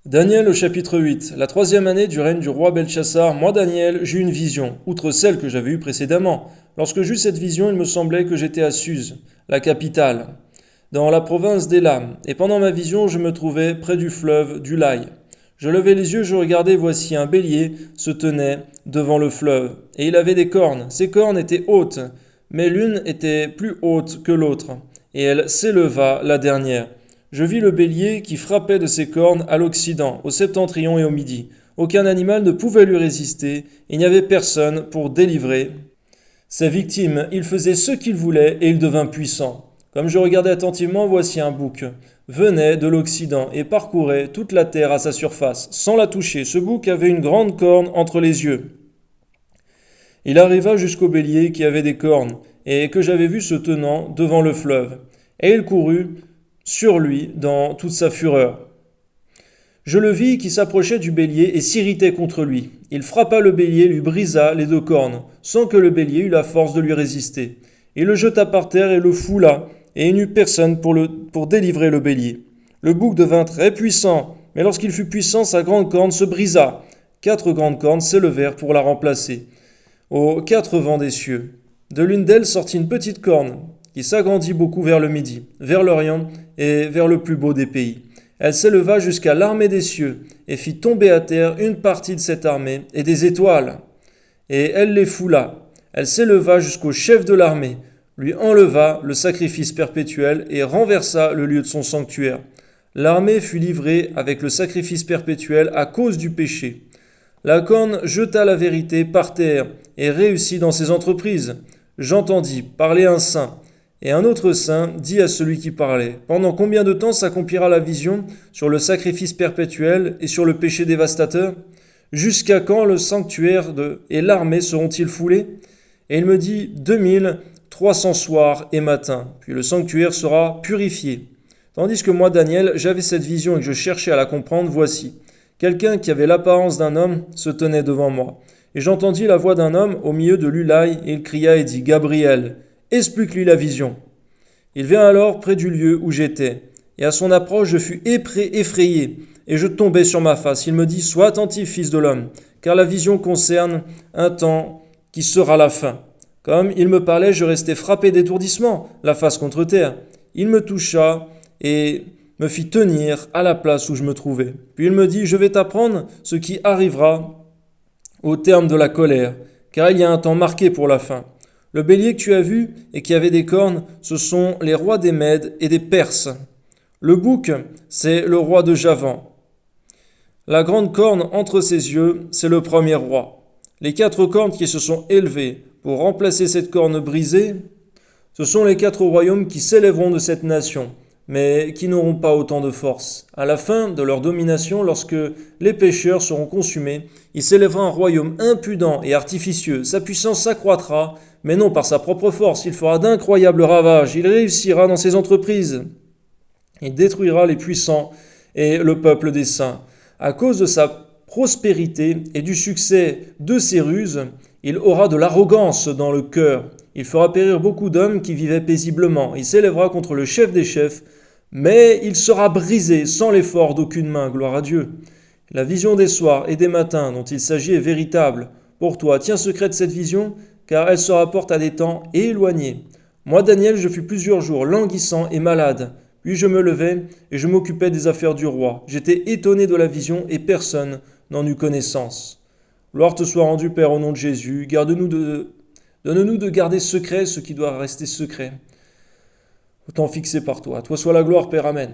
Daniel au chapitre 8. La troisième année du règne du roi Belchassar, moi Daniel, j'eus une vision, outre celle que j'avais eue précédemment. Lorsque j'eus cette vision, il me semblait que j'étais à Suse, la capitale, dans la province d'Élam, et pendant ma vision, je me trouvais près du fleuve du Laï. Je levai les yeux, je regardai, voici un bélier se tenait devant le fleuve, et il avait des cornes. Ces cornes étaient hautes, mais l'une était plus haute que l'autre, et elle s'éleva la dernière. Je vis le bélier qui frappait de ses cornes à l'Occident, au septentrion et au Midi. Aucun animal ne pouvait lui résister, il n'y avait personne pour délivrer ses victimes. Il faisait ce qu'il voulait et il devint puissant. Comme je regardais attentivement, voici un bouc venait de l'Occident et parcourait toute la terre à sa surface, sans la toucher. Ce bouc avait une grande corne entre les yeux. Il arriva jusqu'au bélier qui avait des cornes, et que j'avais vu se tenant devant le fleuve. Et il courut sur lui dans toute sa fureur. Je le vis qui s'approchait du bélier et s'irritait contre lui. Il frappa le bélier, lui brisa les deux cornes, sans que le bélier eût la force de lui résister. Il le jeta par terre et le foula, et il n'eut personne pour délivrer le bélier. Le bouc devint très puissant, mais lorsqu'il fut puissant, sa grande corne se brisa. 4 grandes cornes s'élevèrent pour la remplacer, aux 4 vents des cieux. De l'une d'elles sortit une petite corne, qui s'agrandit beaucoup vers le midi, vers l'orient et vers le plus beau des pays. Elle s'éleva jusqu'à l'armée des cieux, et fit tomber à terre une partie de cette armée et des étoiles. Et elle les foula. Elle s'éleva jusqu'au chef de l'armée, lui enleva le sacrifice perpétuel et renversa le lieu de son sanctuaire. L'armée fut livrée avec le sacrifice perpétuel à cause du péché. La corne jeta la vérité par terre et réussit dans ses entreprises. J'entendis parler un saint, et un autre saint dit à celui qui parlait, pendant combien de temps s'accomplira la vision sur le sacrifice perpétuel et sur le péché dévastateur? Jusqu'à quand le sanctuaire et l'armée seront-ils foulés? Et il me dit 2300 soirs et matins, puis le sanctuaire sera purifié. Tandis que moi, Daniel, j'avais cette vision et que je cherchais à la comprendre, voici. Quelqu'un qui avait l'apparence d'un homme se tenait devant moi. Et j'entendis la voix d'un homme au milieu de l'Ulaï, et il cria et dit, Gabriel, explique-lui la vision. Il vint alors près du lieu où j'étais, et à son approche je fus effrayé, et je tombai sur ma face. Il me dit, sois attentif, fils de l'homme, car la vision concerne un temps qui sera la fin. Comme il me parlait, je restais frappé d'étourdissement, la face contre terre. Il me toucha et me fit tenir à la place où je me trouvais. Puis il me dit, je vais t'apprendre ce qui arrivera au terme de la colère, car il y a un temps marqué pour la fin. Le bélier que tu as vu et qui avait des cornes, ce sont les rois des Mèdes et des Perses. Le bouc, c'est le roi de Javan. La grande corne entre ses yeux, c'est le premier roi. Les 4 cornes qui se sont élevées pour remplacer cette corne brisée, ce sont les 4 royaumes qui s'élèveront de cette nation, mais qui n'auront pas autant de force. À la fin de leur domination, lorsque les pécheurs seront consumés, il s'élèvera un royaume impudent et artificieux. Sa puissance s'accroîtra, mais non par sa propre force. Il fera d'incroyables ravages. Il réussira dans ses entreprises. Il détruira les puissants et le peuple des saints. À cause de sa prospérité et du succès de ses ruses, il aura de l'arrogance dans le cœur. Il fera périr beaucoup d'hommes qui vivaient paisiblement. Il s'élèvera contre le chef des chefs, mais il sera brisé sans l'effort d'aucune main. Gloire à Dieu. La vision des soirs et des matins dont il s'agit est véritable. Pour toi, tiens secrète cette vision, car elle se rapporte à des temps éloignés. Moi, Daniel, je fus plusieurs jours languissant et malade. Puis je me levai et je m'occupais des affaires du roi. J'étais étonné de la vision et personne n'en eut connaissance. Gloire te soit rendue, Père, au nom de Jésus. Donne-nous de garder secret ce qui doit rester secret, au temps fixé par toi. À toi soit la gloire, Père, Amen.